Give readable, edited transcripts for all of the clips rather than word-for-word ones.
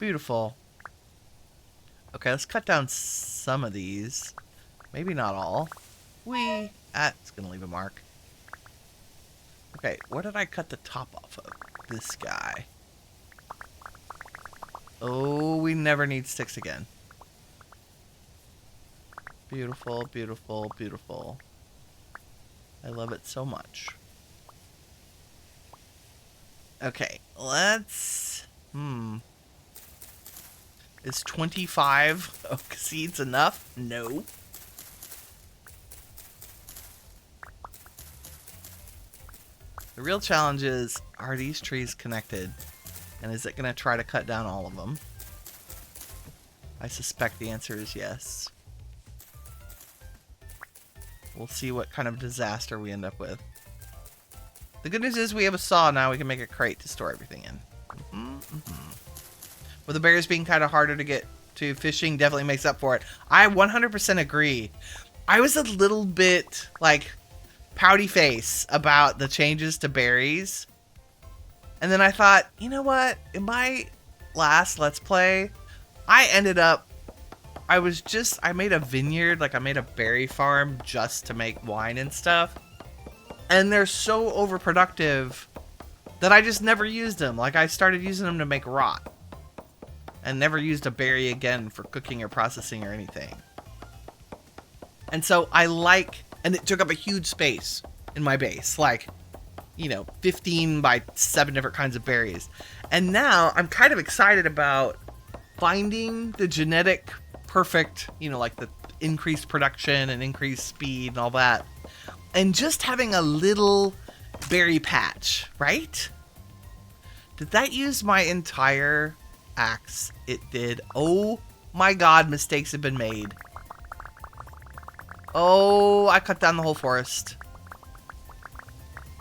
Beautiful. Okay, let's cut down some of these. Maybe not all. It's gonna leave a mark. Okay, where did I cut the top off of? This guy. Oh, we never need sticks again. Beautiful, beautiful, beautiful. I love it so much. Okay, let's... Is 25 oak seeds enough? No. The real challenge is, are these trees connected? And is it going to try to cut down all of them? I suspect the answer is yes. We'll see what kind of disaster we end up with. The good news is we have a saw now. We can make a crate to store everything in. With the berries being kind of harder to get to, fishing definitely makes up for it. I 100% agree. I was a little bit, like, pouty face about the changes to berries. And then I thought, you know what? In my last Let's Play, I made a vineyard, like I made a berry farm just to make wine and stuff. And they're so overproductive that I just never used them. Like I started using them to make rot. And never used a berry again for cooking or processing or anything. And so and it took up a huge space in my base. Like, 15 by 7 different kinds of berries. And now I'm kind of excited about finding the genetic perfect, like the increased production and increased speed and all that. And just having a little berry patch, right? Did that use my entire axe? It did. Oh my god, mistakes have been made. Oh, I cut down the whole forest.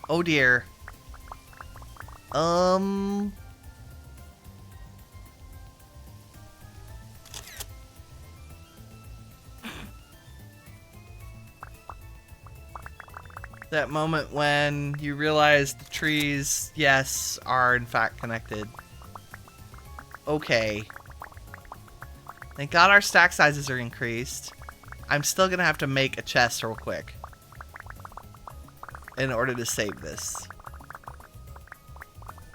Oh dear. That moment when you realize the trees, yes, are in fact connected. Okay. Thank God our stack sizes are increased. I'm still gonna have to make a chest real quick in order to save this.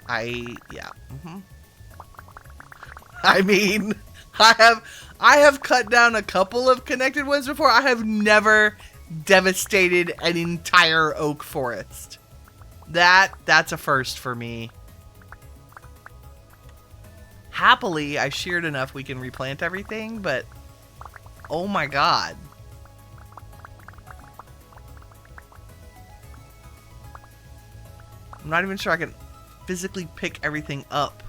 Yeah. I mean, I have cut down a couple of connected ones before. I have never devastated an entire oak forest. That's a first for me. Happily, I sheared enough we can replant everything, but oh my god. I'm not even sure I can physically pick everything up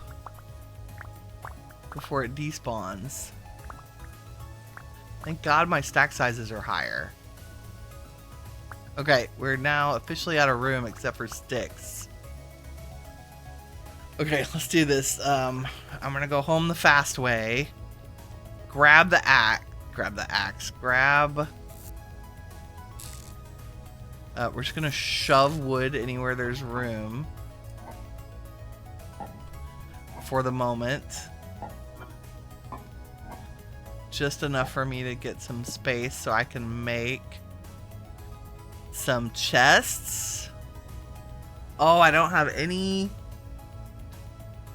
before it despawns. Thank God my stack sizes are higher. Okay, we're now officially out of room except for sticks. Okay, let's do this. I'm gonna go home the fast way. Grab the axe. We're just gonna shove wood anywhere there's room for the moment. Just enough for me to get some space so I can make some chests. Oh, I don't have any.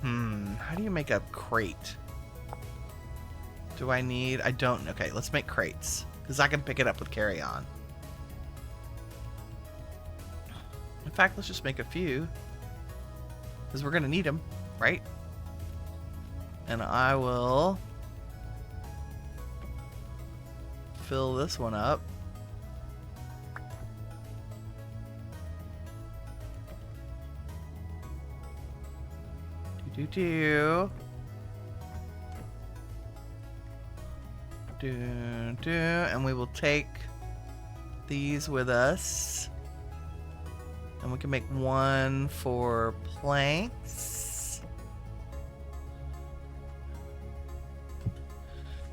How do you make a crate? I don't. Okay, let's make crates because I can pick it up with carry-on. In fact, let's just make a few because we're gonna need them, right? And I will fill this one up. And we will take these with us. And we can make one for planks.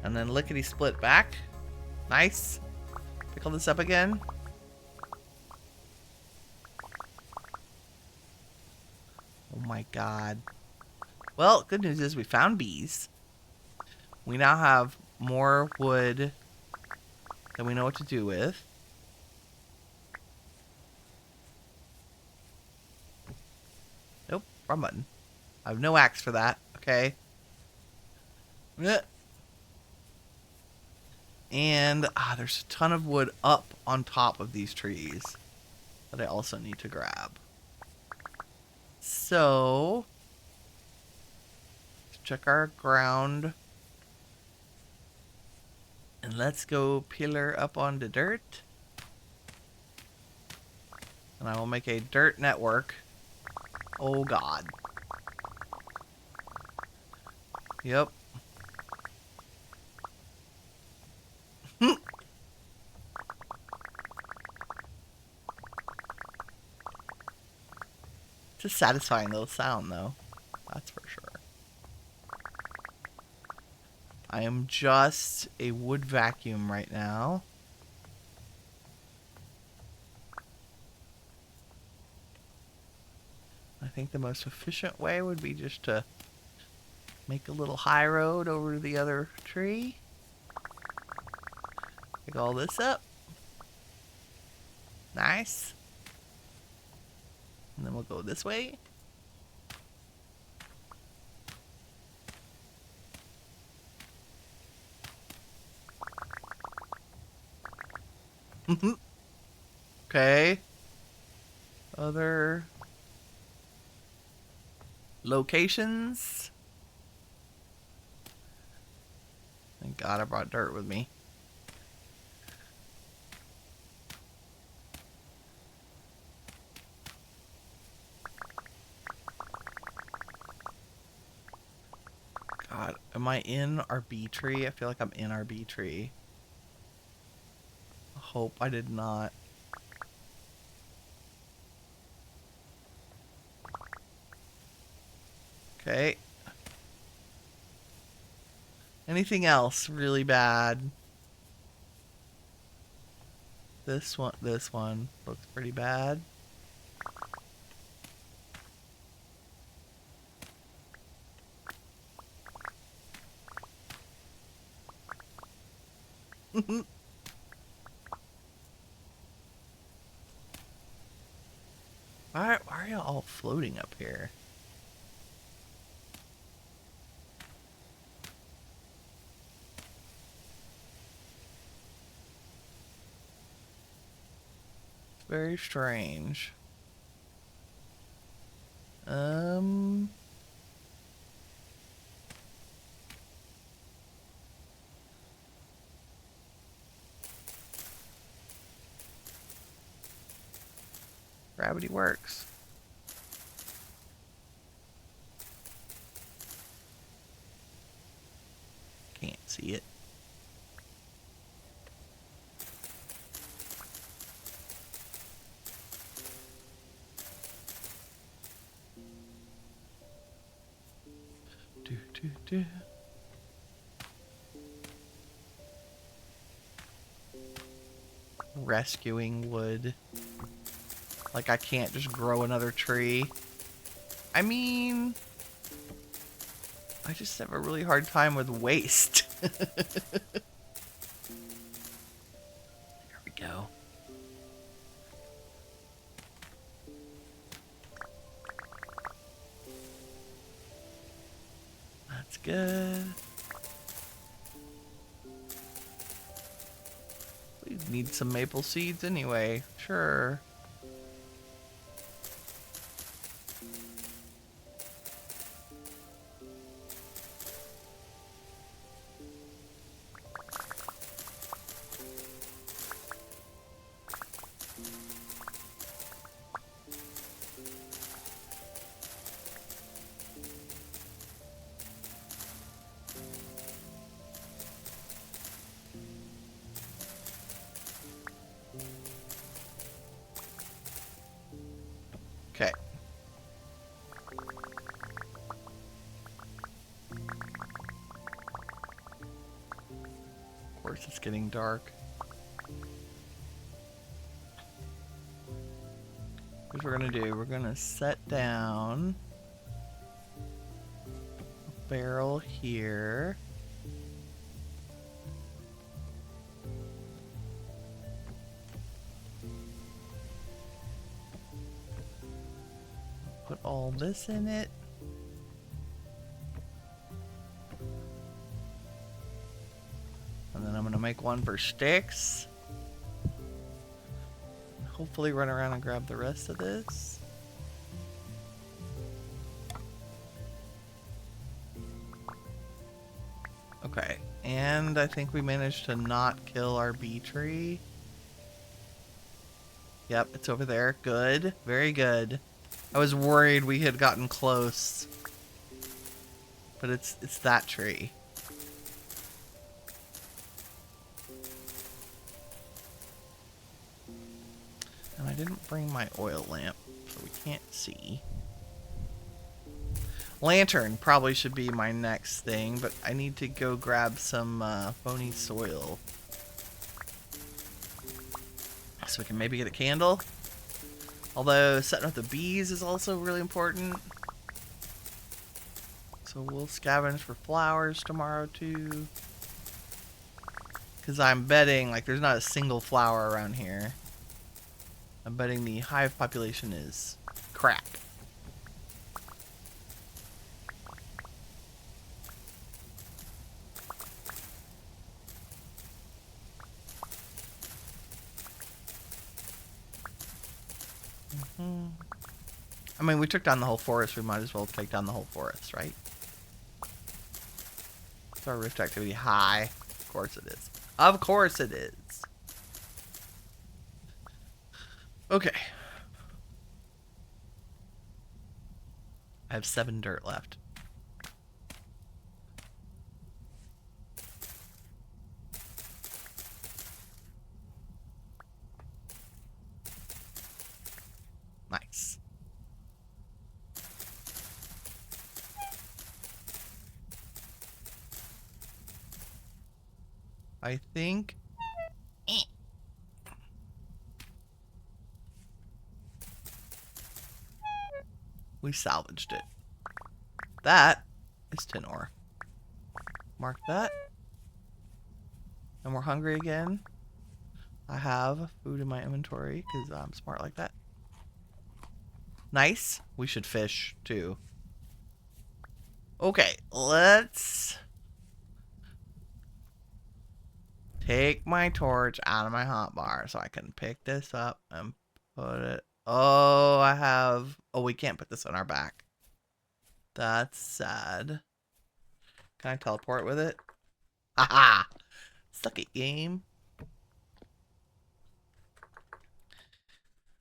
And then lickety split back. Nice. Pickle this up again. Oh my god. Well, good news is we found bees. We now have more wood that we know what to do with. Nope, wrong button. I have no axe for that, okay? And there's a ton of wood up on top of these trees that I also need to grab. So, let's check our ground. And let's go pillar up on the dirt. And I will make a dirt network. Oh god. Yep. It's a satisfying little sound, though. That's for sure. I am just a wood vacuum right now. I think the most efficient way would be just to make a little high road over to the other tree. Pick all this up. Nice. And then we'll go this way. Okay. Other locations. Thank God I brought dirt with me. God, am I in our B tree? I feel like I'm in our B tree. I hope I did not. Okay. Anything else really bad? This one looks pretty bad. Why are y'all all floating up here? Very strange. Gravity works. Can't see it. Rescuing wood. Like I can't just grow another tree. I mean, I just have a really hard time with waste. There we go. That's good. We need some maple seeds anyway. Sure. Okay. Of course, it's getting dark. Here's what we're gonna do. We're gonna set down a barrel here. all this in it. And then I'm gonna make one for sticks. Hopefully run around and grab the rest of this. Okay, and I think we managed to not kill our bee tree. Yep, it's over there. Good. Very good. I was worried we had gotten close. But it's that tree. And I didn't bring my oil lamp, so we can't see. Lantern probably should be my next thing, but I need to go grab some bony soil. So we can maybe get a candle. Although setting up the bees is also really important. So we'll scavenge for flowers tomorrow too. Because I'm betting like there's not a single flower around here. I'm betting the hive population is crap. I mean, we took down the whole forest. We might as well take down the whole forest, right? Is our rift activity high? Of course it is. Of course it is. Okay. I have 7 dirt left. Nice. I think we salvaged it. That is tin ore. Mark that. And we're hungry again. I have food in my inventory because I'm smart like that. Nice. We should fish too. Okay, let's take my torch out of my hotbar so I can pick this up and put it. Oh, I have. Oh, we can't put this on our back. That's sad. Can I teleport with it? Haha! Suck it, game.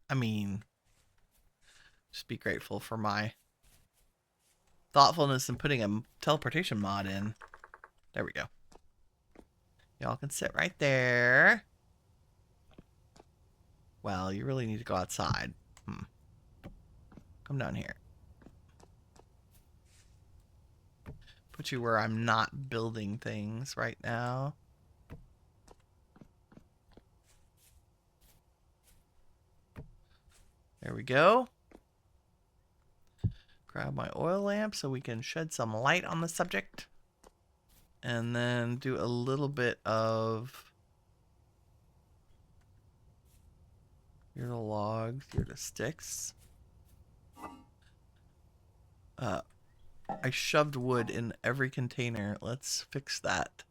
I mean, just be grateful for my thoughtfulness in putting a teleportation mod in. There we go. Y'all can sit right there. Well, you really need to go outside. Come down here. Put you where I'm not building things right now. There we go. Grab my oil lamp so we can shed some light on the subject. And then do a little bit of... Here are the logs, here are the sticks. I shoved wood in every container. Let's fix that.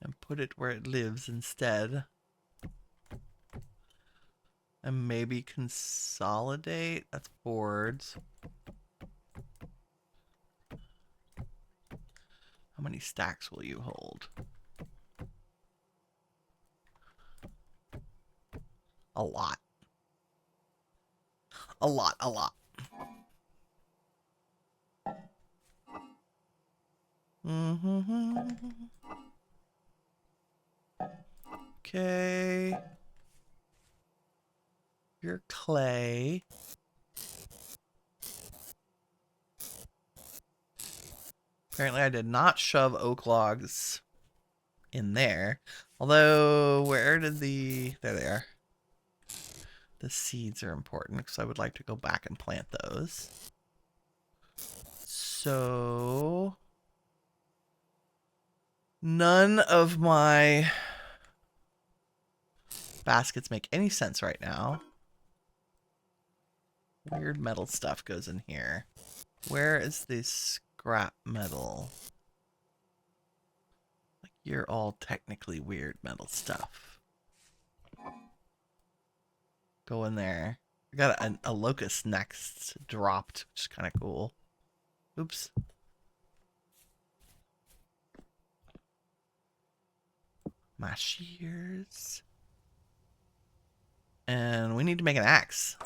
And put it where it lives instead. And maybe consolidate. That's boards. How many stacks will you hold? A lot. A lot, a lot. Okay. Your clay. Apparently I did not shove oak logs in there. Although, where did the... There they are. The seeds are important because I would like to go back and plant those. So... None of my baskets make any sense right now. Weird metal stuff goes in here. Where is the scrap metal? Like, you're all technically weird metal stuff. Go in there. I got a locust next dropped, which is kind of cool. Oops. My shears. And we need to make an axe.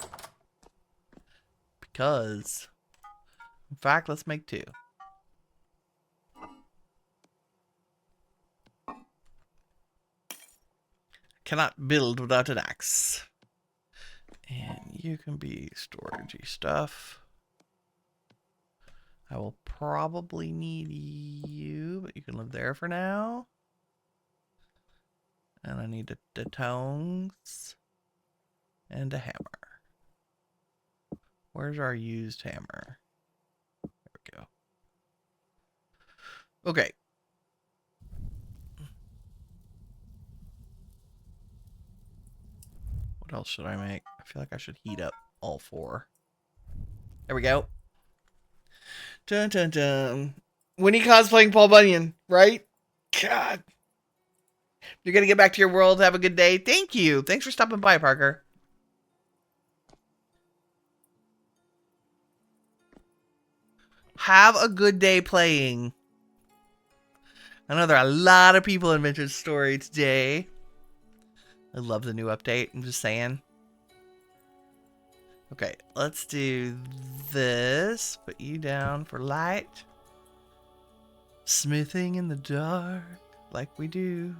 Because, in fact, let's make 2. Cannot build without an axe. And you can be storagey stuff. I will probably need you, but you can live there for now. And I need the tongs and a hammer. Where's our used hammer? There we go. Okay. What else should I make? I feel like I should heat up all 4. There we go. Dun dun dun. Winnie cosplaying Paul Bunyan, right? God. You're gonna get back to your world. Have a good day. Thank you. Thanks for stopping by, Parker. Have a good day playing. I know there are a lot of people in Vintage Story today. I love the new update. I'm just saying. Okay, let's do this. Put you down for light. Smithing in the dark, like we do.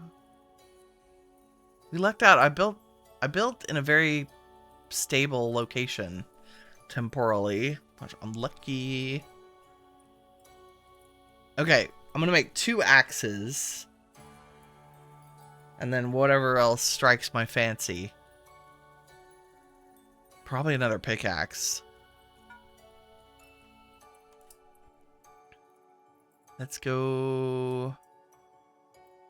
We lucked out. I built in a very stable location temporally. I'm lucky. Okay, I'm gonna make 2 axes. And then whatever else strikes my fancy. Probably another pickaxe. Let's go.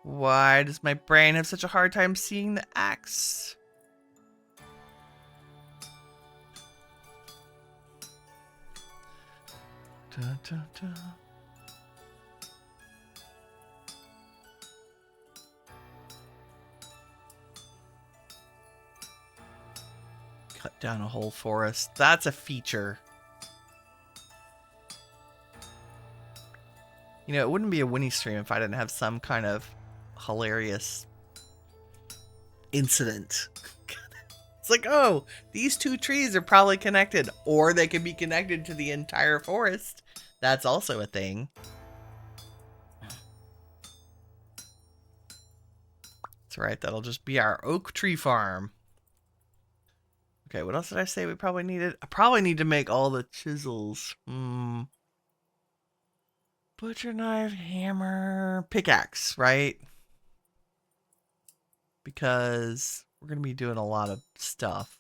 Why does my brain have such a hard time seeing the axe? Dun, dun, dun. Cut down a whole forest. That's a feature. You know, it wouldn't be a Winnie stream if I didn't have some kind of hilarious incident. It's like, oh, these 2 trees are probably connected, or they could be connected to the entire forest. That's also a thing. That's right, that'll just be our oak tree farm. Okay, what else did I say we probably needed? I probably need to make all the chisels. Butcher knife, hammer, pickaxe, right? Because we're going to be doing a lot of stuff.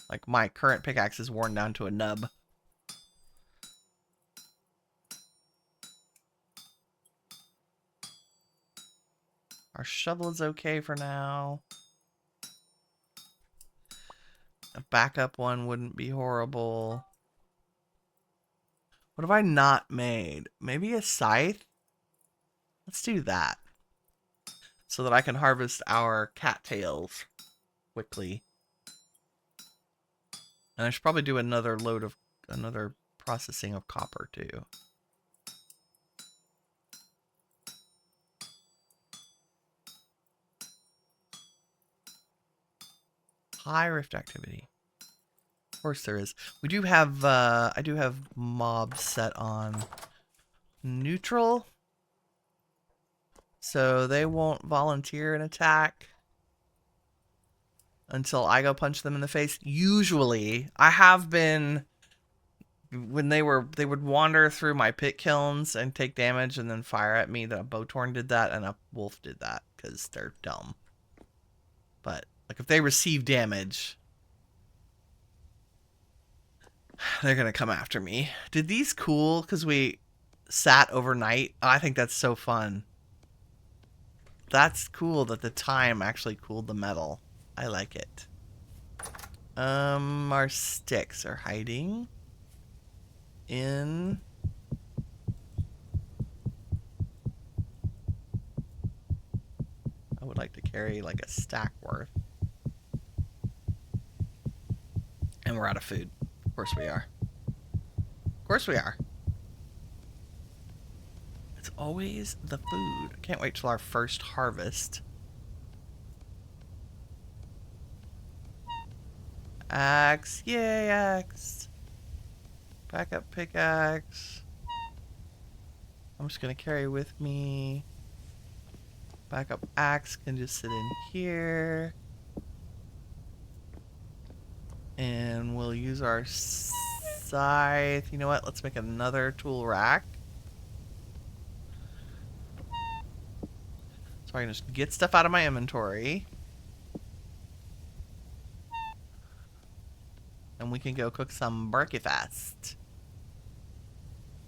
Like, my current pickaxe is worn down to a nub. Our shovel is okay for now. A backup one wouldn't be horrible. What have I not made? Maybe a scythe? Let's do that. So that I can harvest our cattails quickly. And I should probably do another processing of copper too. High rift activity. Of course there is. We do have I do have mobs set on neutral. So they won't volunteer an attack until I go punch them in the face. Usually, I have been when they would wander through my pit kilns and take damage and then fire at me. The Bowtorn did that and a wolf did that because they're dumb. But like if they receive damage, they're gonna come after me. Did these cool because we sat overnight? Oh, I think that's so fun. That's cool that the time actually cooled the metal. I like it. Our sticks are hiding in... I would like to carry like a stack worth. And we're out of food. Of course we are. Of course we are. It's always the food. I can't wait till our first harvest. Axe. Yay, axe. Backup pickaxe. I'm just going to carry with me. Backup axe can just sit in here. And we'll use our scythe. You know what? Let's make another tool rack. So I can just get stuff out of my inventory. And we can go cook some breakfast.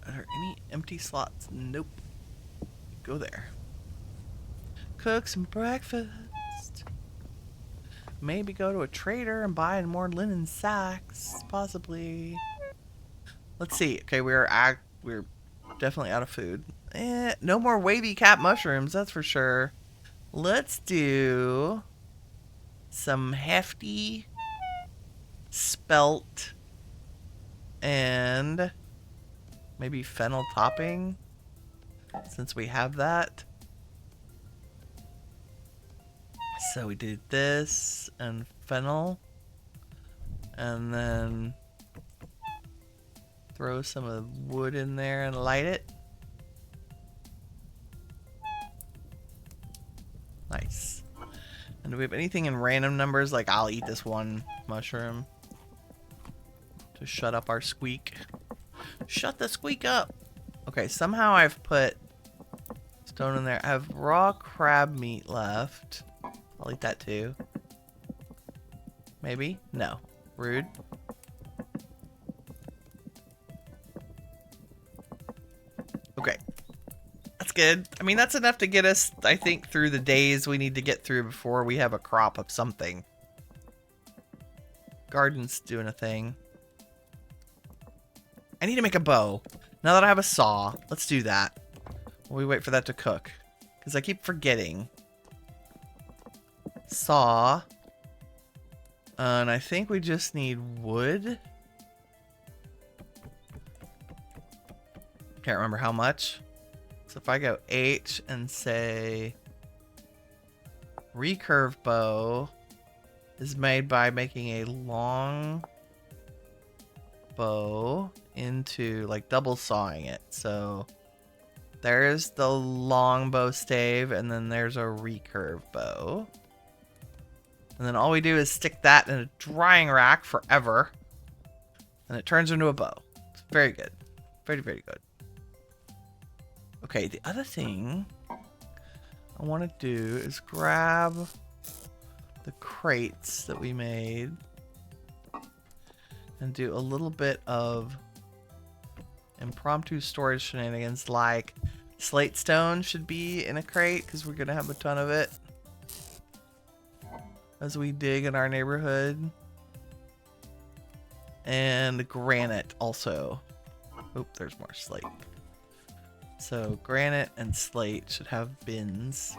Are there any empty slots? Nope. Go there. Cook some breakfast. Maybe go to a trader and buy more linen sacks. Possibly. Let's see. Okay, we're definitely out of food. No more wavy cap mushrooms, that's for sure. Let's do some hefty spelt and maybe fennel topping, since we have that. So we did this and fennel, and then throw some of the wood in there and light it. Nice. And do we have anything in random numbers? Like, I'll eat this one mushroom to shut up our squeak. Shut the squeak up. Okay, somehow I've put stone in there. I have raw crab meat left. I'll eat that too. Maybe? No. Rude. Okay. That's good. I mean, that's enough to get us, I think, through the days we need to get through before we have a crop of something. Garden's doing a thing. I need to make a bow. Now that I have a saw, let's do that. While we wait for that to cook. Because I keep forgetting. Saw. And I think we just need wood. Can't remember how much. So if I go H and say recurve bow is made by making a long bow into like double sawing it. So there's the long bow stave, and then there's a recurve bow. And then all we do is stick that in a drying rack forever, and it turns into a bow. It's very good. Very, very good. Okay, the other thing I want to do is grab the crates that we made and do a little bit of impromptu storage shenanigans, like slate stone should be in a crate because we're going to have a ton of it as we dig in our neighborhood. And granite also. Oop, there's more slate. So granite and slate should have bins.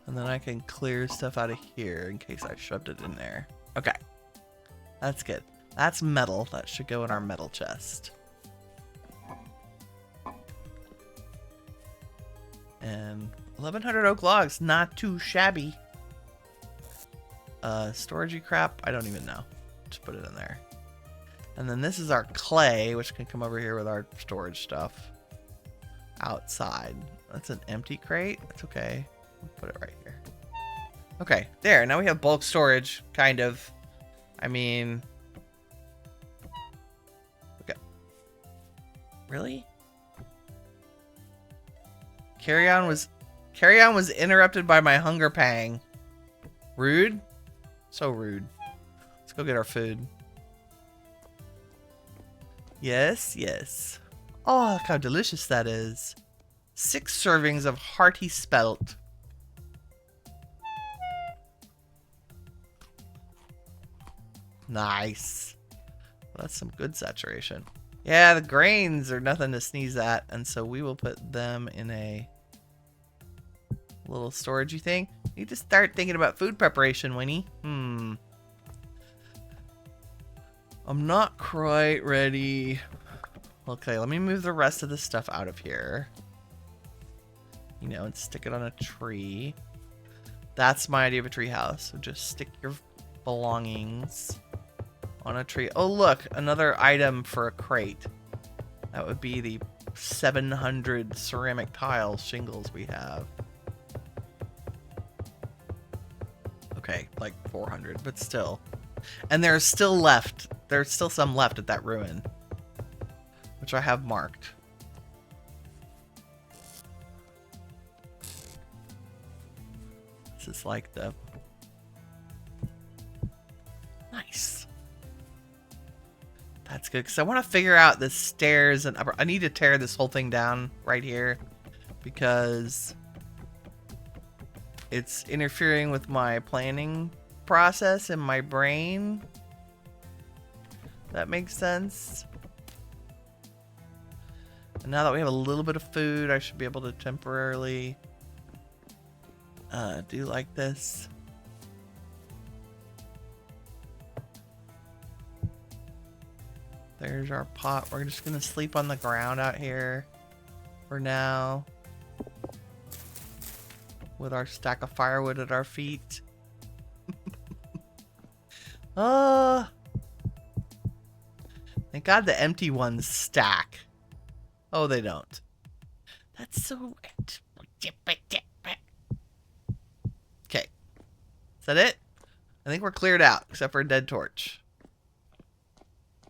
And then I can clear stuff out of here in case I shoved it in there. Okay. That's good. That's metal. That should go in our metal chest. And 1,100 oak logs. Not too shabby. Storagey crap. I don't even know. Just put it in there. And then this is our clay, which can come over here with our storage stuff. Outside. That's an empty crate. That's okay. We'll put it right here. Okay, there. Now we have bulk storage, kind of. I mean... Okay. Really? Carry on was interrupted by my hunger pang. Rude? So rude. Let's go get our food. Yes, yes. Oh, look how delicious that is. 6 servings of hearty spelt. Nice. Well, that's some good saturation. Yeah, the grains are nothing to sneeze at, and so we will put them in a little storagey thing. Need to start thinking about food preparation, Winnie. I'm not quite ready. Okay, let me move the rest of this stuff out of here. You know, and stick it on a tree. That's my idea of a tree house. So just stick your belongings on a tree. Oh, look, another item for a crate. That would be the 700 ceramic tile shingles we have. Okay, like 400, but still. And there's still left. There's still some left at that ruin, which I have marked. This is like the... Nice. That's good, because I want to figure out the stairs and upper... I need to tear this whole thing down right here, because it's interfering with my planning process in my brain. That makes sense. And now that we have a little bit of food, I should be able to temporarily do like this. There's our pot. We're just gonna sleep on the ground out here for now, with our stack of firewood at our feet. Thank God the empty ones stack. Oh, they don't. That's so... Okay. Is that it? I think we're cleared out, except for a dead torch.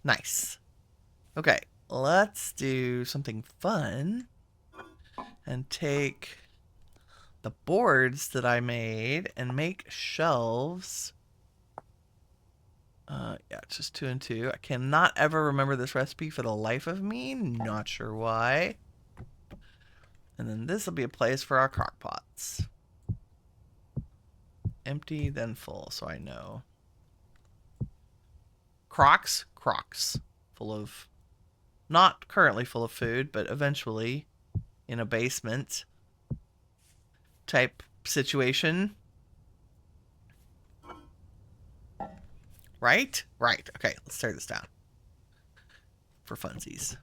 Nice. Okay, let's do something fun and take the boards that I made and make shelves. Yeah, it's just 2 and 2. I cannot ever remember this recipe for the life of me. Not sure why. And then this will be a place for our crock pots. Empty, then full, so I know. Crocs? Crocs. Full of... Not currently full of food, but eventually in a basement type situation. Right? Right. Okay, let's tear this down. For funsies.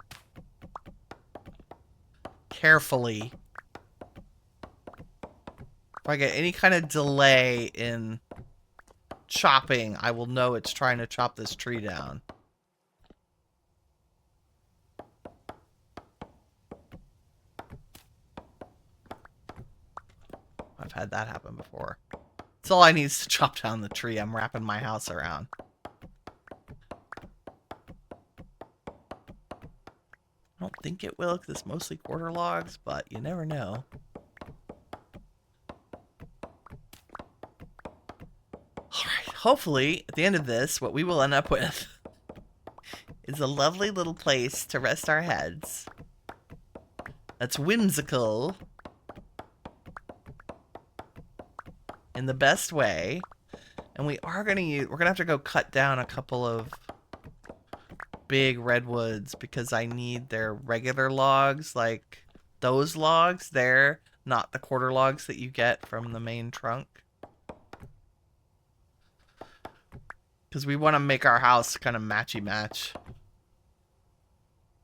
Carefully. If I get any kind of delay in chopping, I will know it's trying to chop this tree down. I've had that happen before. That's all I need is to chop down the tree I'm wrapping my house around. I don't think it will, because it's mostly quarter logs, but you never know. Alright, hopefully, at the end of this, what we will end up with is a lovely little place to rest our heads. That's whimsical. In the best way. And we are going to use... We're going to have to go cut down a couple of big redwoods because I need their regular logs, like those logs there, not the quarter logs that you get from the main trunk. Because we want to make our house kind of matchy-match.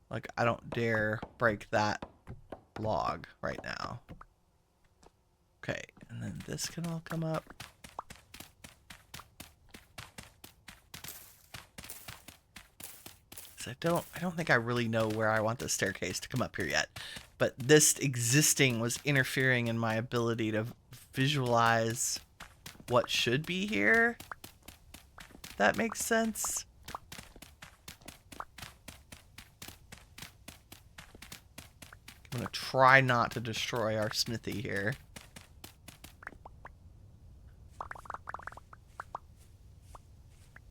Like, I don't dare break that log right now. Okay, and then this can all come up. I don't think I really know where I want the staircase to come up here yet. But this existing was interfering in my ability to visualize what should be here. If that makes sense. I'm going to try not to destroy our smithy here.